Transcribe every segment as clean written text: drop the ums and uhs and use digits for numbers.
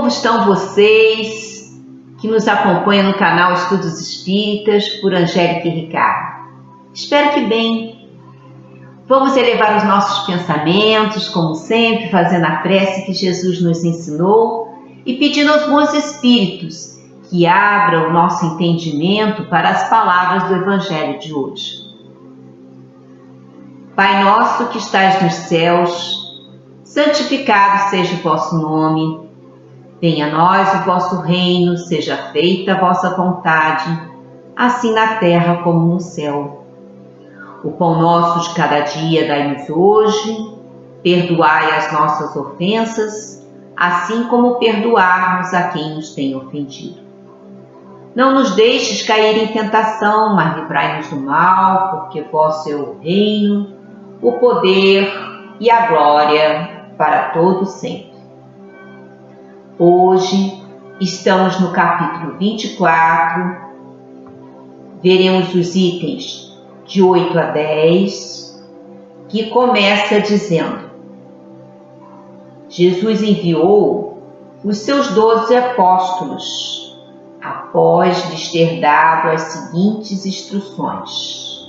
Como estão vocês que nos acompanham no canal Estudos Espíritas por Angélica e Ricardo? Espero que bem. Vamos elevar os nossos pensamentos, como sempre, fazendo a prece que Jesus nos ensinou e pedindo aos bons espíritos que abram o nosso entendimento para as palavras do Evangelho de hoje. Pai nosso que estais nos céus, santificado seja o vosso nome. Venha a nós o vosso reino, seja feita a vossa vontade, assim na terra como no céu. O pão nosso de cada dia dai-nos hoje, perdoai as nossas ofensas, assim como perdoarmos a quem nos tem ofendido. Não nos deixes cair em tentação, mas livrai-nos do mal, porque vosso é o reino, o poder e a glória para todo sempre. Hoje estamos no capítulo 24, veremos os itens de 8 a 10, que começa dizendo: Jesus enviou os seus 12 apóstolos, após lhes ter dado as seguintes instruções: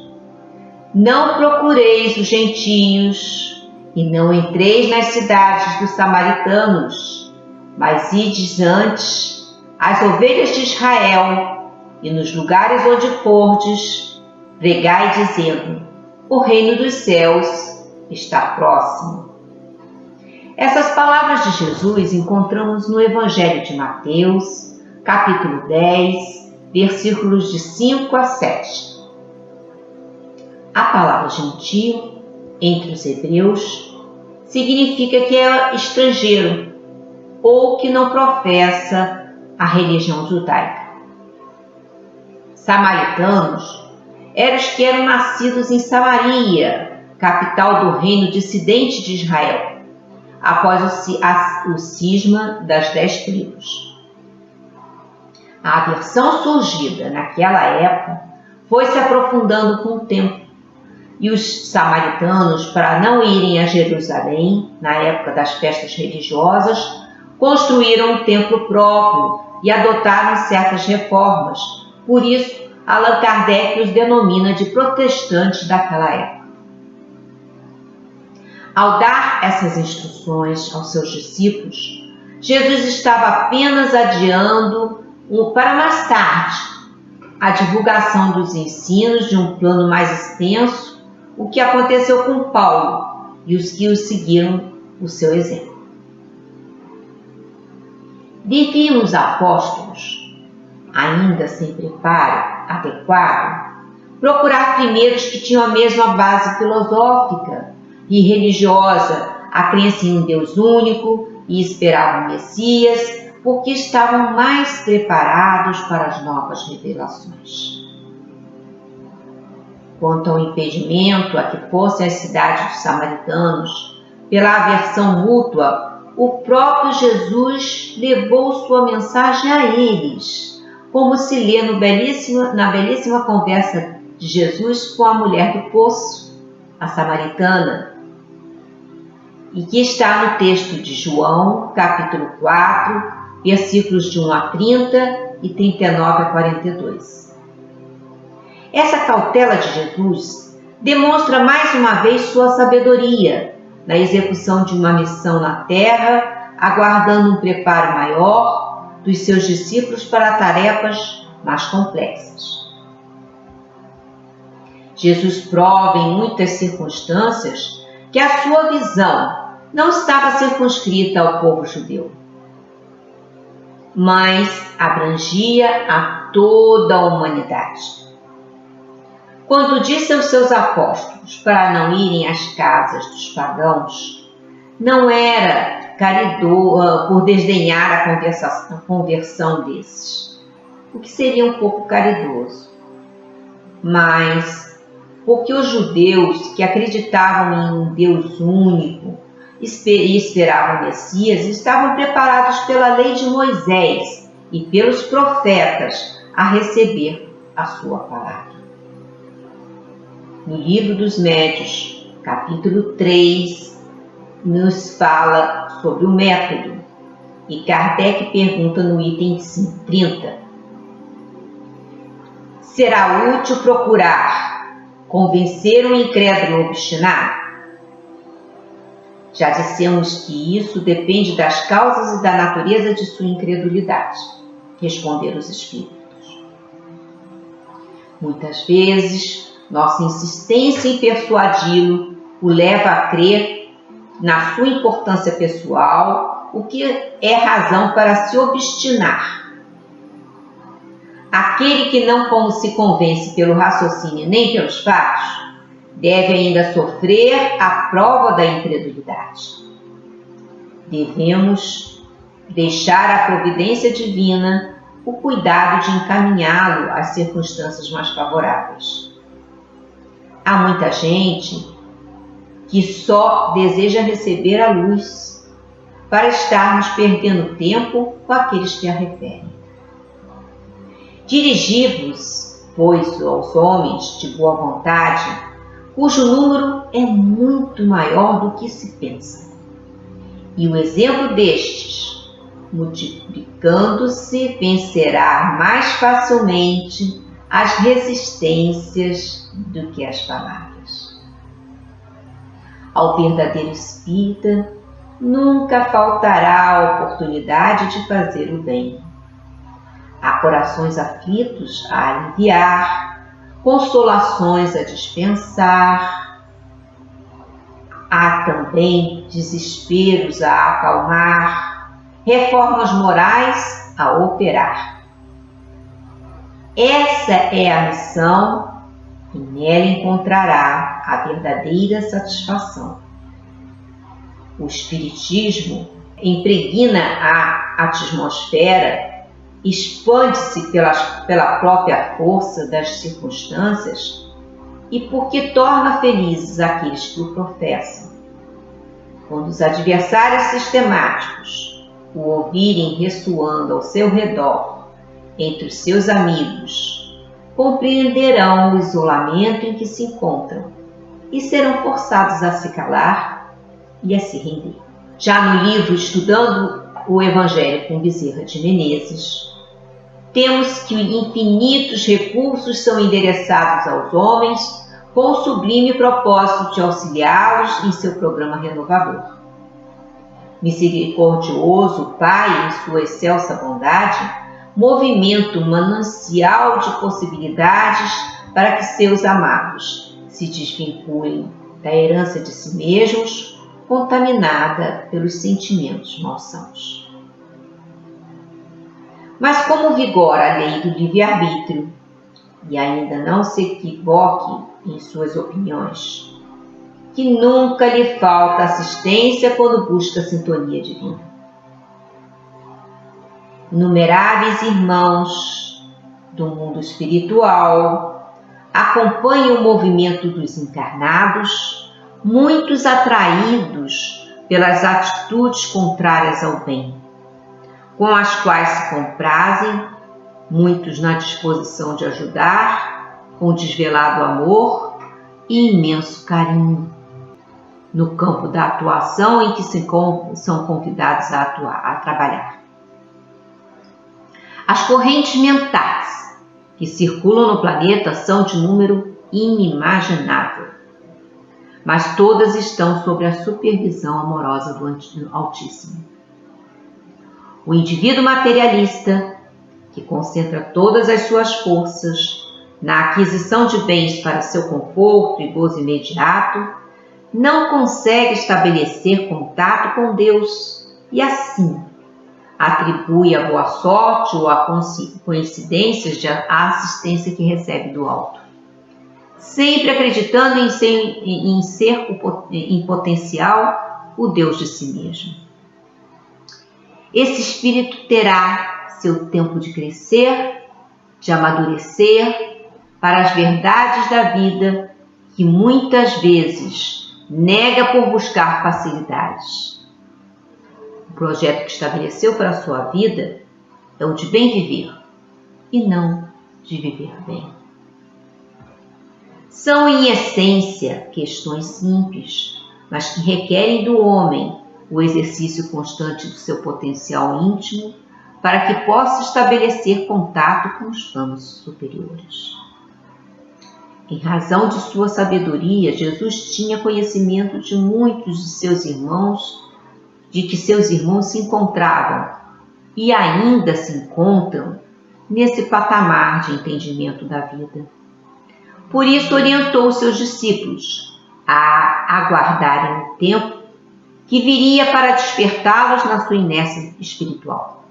não procureis os gentios e não entreis nas cidades dos samaritanos, mas ides antes as ovelhas de Israel, e nos lugares onde fordes, pregai dizendo: o reino dos céus está próximo. Essas palavras de Jesus encontramos no Evangelho de Mateus, capítulo 10, versículos de 5 a 7. A palavra gentio, entre os hebreus, significa que é estrangeiro, ou que não professa a religião judaica. Samaritanos eram os que eram nascidos em Samaria, capital do reino dissidente de Israel, após o cisma das 10 tribos. A aversão surgida naquela época foi se aprofundando com o tempo, e os samaritanos, para não irem a Jerusalém na época das festas religiosas, construíram um templo próprio e adotaram certas reformas. Por isso, Allan Kardec os denomina de protestantes daquela época. Ao dar essas instruções aos seus discípulos, Jesus estava apenas adiando para mais tarde a divulgação dos ensinos de um plano mais extenso, o que aconteceu com Paulo e os que o seguiram o seu exemplo. Deviam os apóstolos, ainda sem preparo adequado, procurar primeiro os que tinham a mesma base filosófica e religiosa, a crença em um Deus único e esperavam o Messias, porque estavam mais preparados para as novas revelações. Quanto ao impedimento a que fossem as cidades dos samaritanos, pela aversão mútua, o próprio Jesus levou sua mensagem a eles, como se lê na belíssima conversa de Jesus com a mulher do poço, a samaritana, e que está no texto de João, capítulo 4, versículos de 1 a 30 e 39 a 42. Essa cautela de Jesus demonstra mais uma vez sua sabedoria na execução de uma missão na terra, aguardando um preparo maior dos seus discípulos para tarefas mais complexas. Jesus prova em muitas circunstâncias que a sua visão não estava circunscrita ao povo judeu, mas abrangia a toda a humanidade. Quando disse aos seus apóstolos para não irem às casas dos pagãos, não era por desdenhar a conversão desses, o que seria um pouco caridoso, mas porque os judeus que acreditavam em um Deus único e esperavam o Messias estavam preparados pela lei de Moisés e pelos profetas a receber a sua palavra. No Livro dos Médiuns, capítulo 3, nos fala sobre o método E Kardec pergunta no item 30. Será útil procurar convencer um incrédulo obstinado? Já dissemos que isso depende das causas e da natureza de sua incredulidade, responderam os espíritos. Muitas vezes, nossa insistência em persuadi-lo o leva a crer na sua importância pessoal, o que é razão para se obstinar. Aquele que não se convence pelo raciocínio nem pelos fatos, deve ainda sofrer a prova da incredulidade. Devemos deixar à providência divina o cuidado de encaminhá-lo às circunstâncias mais favoráveis. Há muita gente que só deseja receber a luz para estarmos perdendo tempo com aqueles que a referem. Dirigi-vos, pois, aos homens de boa vontade, cujo número é muito maior do que se pensa. E o exemplo destes, multiplicando-se, vencerá mais facilmente as resistências do que as palavras. Ao verdadeiro espírita nunca faltará a oportunidade de fazer o bem. Há corações aflitos a aliviar, consolações a dispensar. Há também desesperos a acalmar, reformas morais a operar. Essa é a missão e nela encontrará a verdadeira satisfação. O Espiritismo impregna a atmosfera, expande-se pela própria força das circunstâncias e porque torna felizes aqueles que o professam. Quando os adversários sistemáticos o ouvirem ressoando ao seu redor, entre os seus amigos, compreenderão o isolamento em que se encontram e serão forçados a se calar e a se render. Já no livro Estudando o Evangelho com Bezerra de Menezes, temos que infinitos recursos são endereçados aos homens com o sublime propósito de auxiliá-los em seu programa renovador. Misericordioso Pai, em sua excelsa bondade, movimenta um manancial de possibilidades para que seus amados se desvinculem da herança de si mesmos, contaminada pelos sentimentos malsãos. Mas como vigora a lei do livre-arbítrio, e ainda não se equivoque em suas opiniões, que nunca lhe falta assistência quando busca a sintonia divina. Inumeráveis irmãos do mundo espiritual acompanham o movimento dos encarnados, muitos atraídos pelas atitudes contrárias ao bem, com as quais se comprazem, muitos na disposição de ajudar, com desvelado amor e imenso carinho, no campo da atuação em que são convidados a trabalhar. As correntes mentais que circulam no planeta são de número inimaginável, mas todas estão sob a supervisão amorosa do Altíssimo. O indivíduo materialista, que concentra todas as suas forças na aquisição de bens para seu conforto e gozo imediato, não consegue estabelecer contato com Deus e, assim, atribui a boa sorte ou a coincidências à assistência que recebe do alto, sempre acreditando em ser em potencial o Deus de si mesmo. Esse espírito terá seu tempo de crescer, de amadurecer para as verdades da vida que muitas vezes nega por buscar facilidades. O projeto que estabeleceu para a sua vida é o de bem viver e não de viver bem. São, em essência, questões simples, mas que requerem do homem o exercício constante do seu potencial íntimo para que possa estabelecer contato com os planos superiores. Em razão de sua sabedoria, Jesus tinha conhecimento de muitos de seus irmãos, de que seus irmãos se encontravam e ainda se encontram nesse patamar de entendimento da vida. Por isso orientou seus discípulos a aguardarem o tempo que viria para despertá-los na sua inércia espiritual.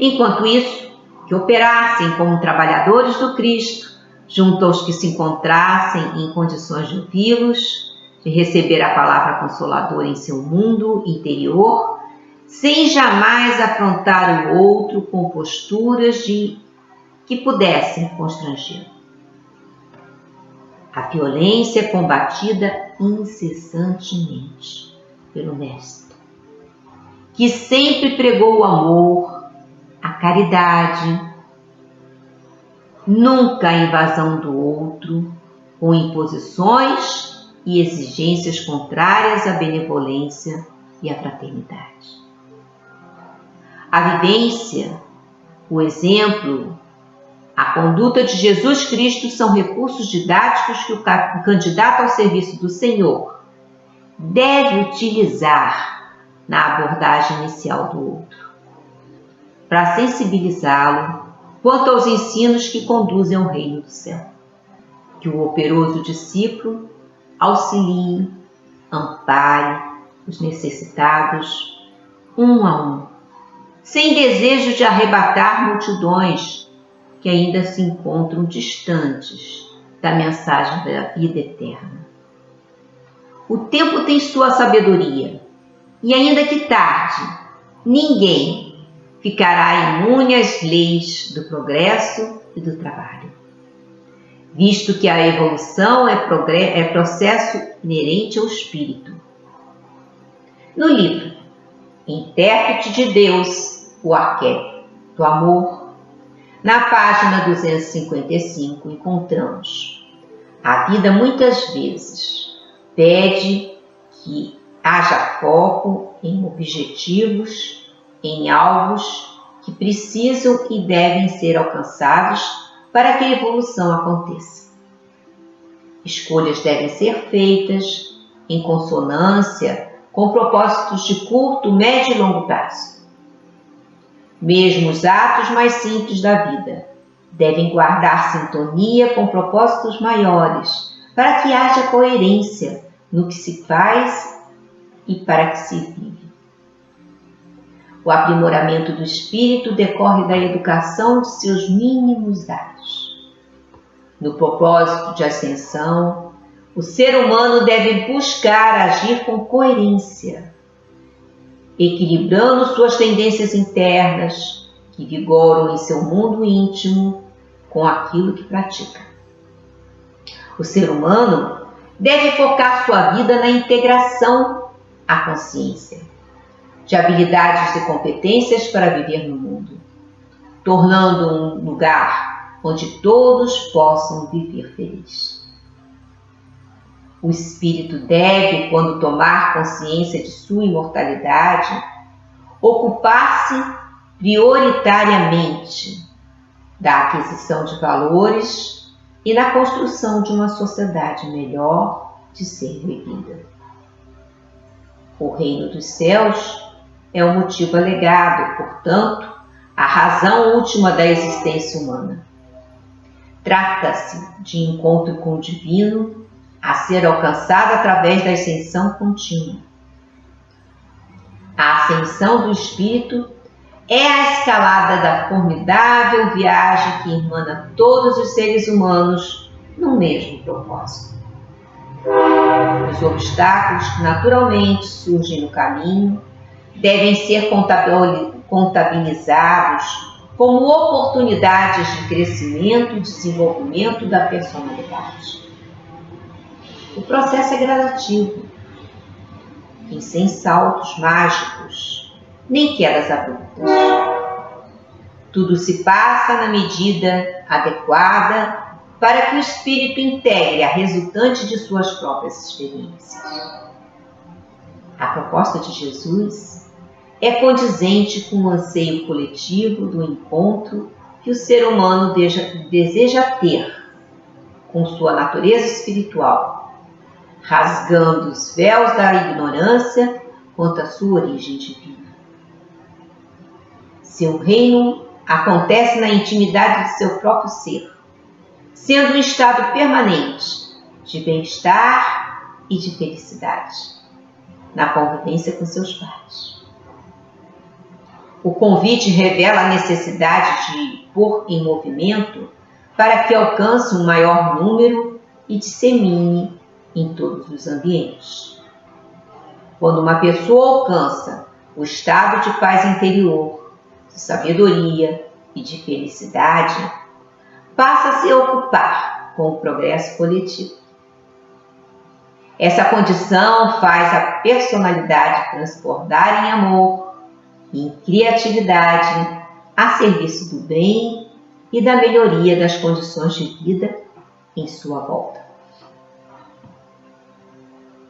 Enquanto isso, que operassem como trabalhadores do Cristo, junto aos que se encontrassem em condições de ouvi-los, de receber a palavra consoladora em seu mundo interior, sem jamais afrontar o outro com posturas que pudessem constrangê-lo. A violência é combatida incessantemente pelo Mestre, que sempre pregou o amor, a caridade, nunca a invasão do outro, com imposições e exigências contrárias à benevolência e à fraternidade. A vivência, o exemplo, a conduta de Jesus Cristo são recursos didáticos que o candidato ao serviço do Senhor deve utilizar na abordagem inicial do outro, para sensibilizá-lo quanto aos ensinos que conduzem ao reino do céu. Que o operoso discípulo auxilie, ampare os necessitados, um a um, sem desejo de arrebatar multidões que ainda se encontram distantes da mensagem da vida eterna. O tempo tem sua sabedoria, e ainda que tarde, ninguém ficará imune às leis do progresso e do trabalho, visto que a evolução é processo inerente ao espírito. No livro Intérprete de Deus, o Arquétipo do Amor, na página 255, encontramos: a vida muitas vezes pede que haja foco em objetivos, em alvos que precisam e devem ser alcançados para que a evolução aconteça. Escolhas devem ser feitas em consonância com propósitos de curto, médio e longo prazo. Mesmo os atos mais simples da vida devem guardar sintonia com propósitos maiores para que haja coerência no que se faz e para que se vive. O aprimoramento do espírito decorre da educação de seus mínimos atos. No propósito de ascensão, o ser humano deve buscar agir com coerência, equilibrando suas tendências internas, que vigoram em seu mundo íntimo, com aquilo que pratica. O ser humano deve focar sua vida na integração à consciência, de habilidades e competências para viver no mundo, tornando um lugar onde todos possam viver felizes. O espírito deve, quando tomar consciência de sua imortalidade, ocupar-se prioritariamente da aquisição de valores e na construção de uma sociedade melhor de ser vivida. O reino dos céus é o motivo alegado, portanto, a razão última da existência humana. Trata-se de encontro com o divino a ser alcançado através da ascensão contínua. A ascensão do espírito é a escalada da formidável viagem que irmana todos os seres humanos no mesmo propósito. Os obstáculos que naturalmente surgem no caminho devem ser contabilizados como oportunidades de crescimento e desenvolvimento da personalidade. O processo é gradativo e sem saltos mágicos, nem quedas abruptas. Tudo se passa na medida adequada para que o espírito integre a resultante de suas próprias experiências. A proposta de Jesus é condizente com o anseio coletivo do encontro que o ser humano deseja ter com sua natureza espiritual, rasgando os véus da ignorância quanto à sua origem divina. Seu reino acontece na intimidade de seu próprio ser, sendo um estado permanente de bem-estar e de felicidade, na convivência com seus pais. O convite revela a necessidade de pôr em movimento para que alcance um maior número e dissemine em todos os ambientes. Quando uma pessoa alcança o estado de paz interior, de sabedoria e de felicidade, passa a se ocupar com o progresso coletivo. Essa condição faz a personalidade transbordar em amor e em criatividade a serviço do bem e da melhoria das condições de vida em sua volta.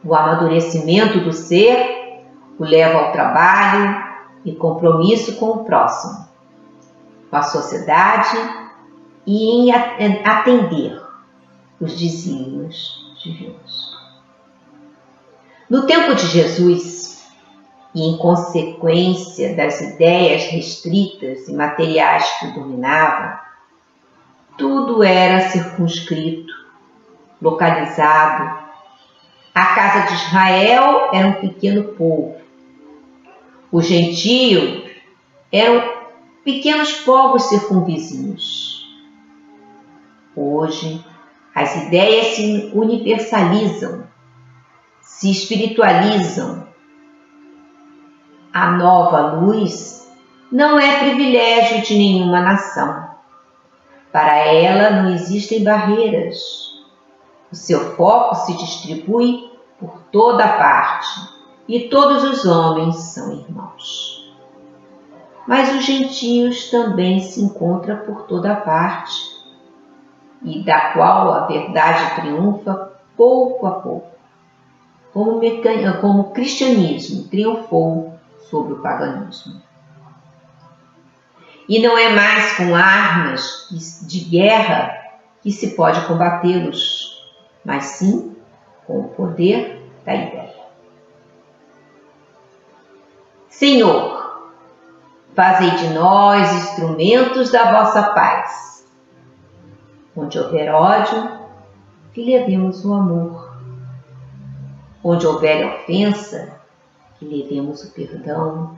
O amadurecimento do ser o leva ao trabalho e compromisso com o próximo, com a sociedade e em atender os desígnios divinos. No tempo de Jesus, e em consequência das ideias restritas e materiais que o dominavam, tudo era circunscrito, localizado. A casa de Israel era um pequeno povo. Os gentios eram pequenos povos circunvizinhos. Hoje, as ideias se universalizam, se espiritualizam. A nova luz não é privilégio de nenhuma nação. Para ela não existem barreiras. O seu foco se distribui por toda parte e todos os homens são irmãos. Mas os gentios também se encontram por toda parte e da qual a verdade triunfa pouco a pouco, como o cristianismo triunfou sobre o paganismo. E não é mais com armas de guerra que se pode combatê-los, mas sim com o poder da ideia. Senhor, fazei de nós instrumentos da vossa paz. Onde houver ódio, que levemos o amor. Onde houver ofensa, que levemos o perdão.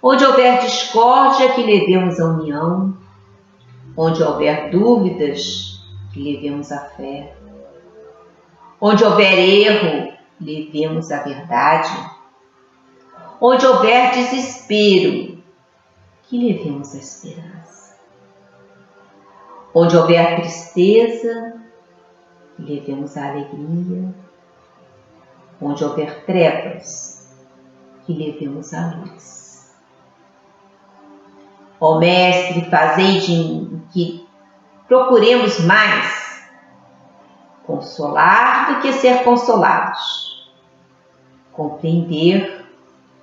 Onde houver discórdia, que levemos a união. Onde houver dúvidas, que levemos a fé. Onde houver erro, levemos a verdade. Onde houver desespero, que levemos a esperança. Onde houver tristeza, que levemos a alegria. Onde houver trevas, que levemos a luz. Ó Mestre, fazei de que procuremos mais consolar do que ser consolados, compreender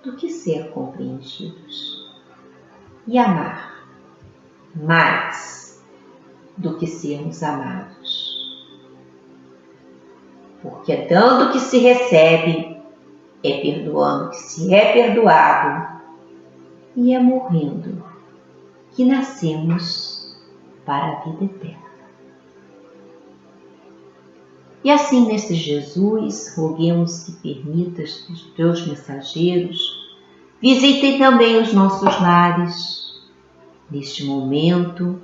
do que ser compreendidos e amar mais do que sermos amados. Porque é dando que se recebe, é perdoando que se é perdoado e é morrendo que nascemos para a vida eterna. E assim, neste Jesus, roguemos que permitas que os teus mensageiros visitem também os nossos lares, neste momento,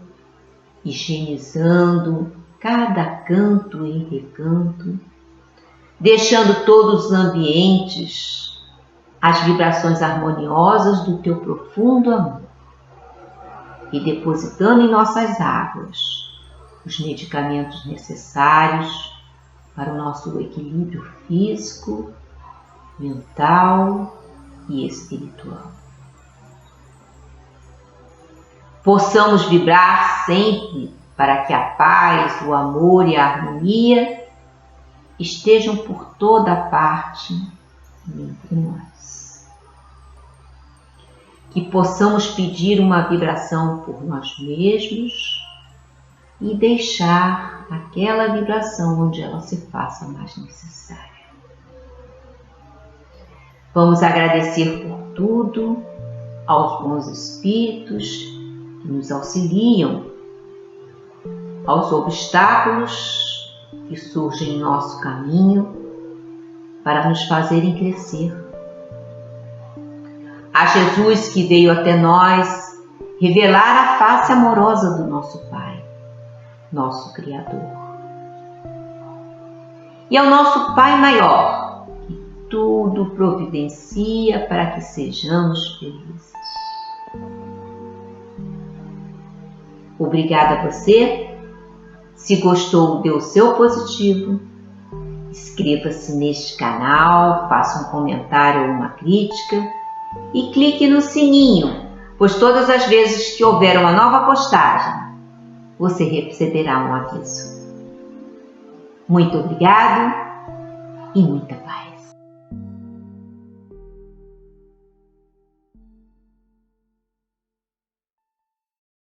higienizando cada canto e recanto, deixando todos os ambientes as vibrações harmoniosas do teu profundo amor e depositando em nossas águas os medicamentos necessários para o nosso equilíbrio físico, mental e espiritual. Possamos vibrar sempre para que a paz, o amor e a harmonia estejam por toda parte entre nós. Que possamos pedir uma vibração por nós mesmos e deixar aquela vibração onde ela se faça mais necessária. Vamos agradecer por tudo aos bons espíritos que nos auxiliam, aos obstáculos que surgem em nosso caminho para nos fazerem crescer. A Jesus que veio até nós revelar a face amorosa do nosso Pai, nosso Criador. E ao nosso Pai maior, que tudo providencia para que sejamos felizes. Obrigada a você. Se gostou, dê o seu positivo. Inscreva-se neste canal, faça um comentário ou uma crítica e clique no sininho, pois todas as vezes que houver uma nova postagem, você receberá um aviso. Muito obrigado e muita paz.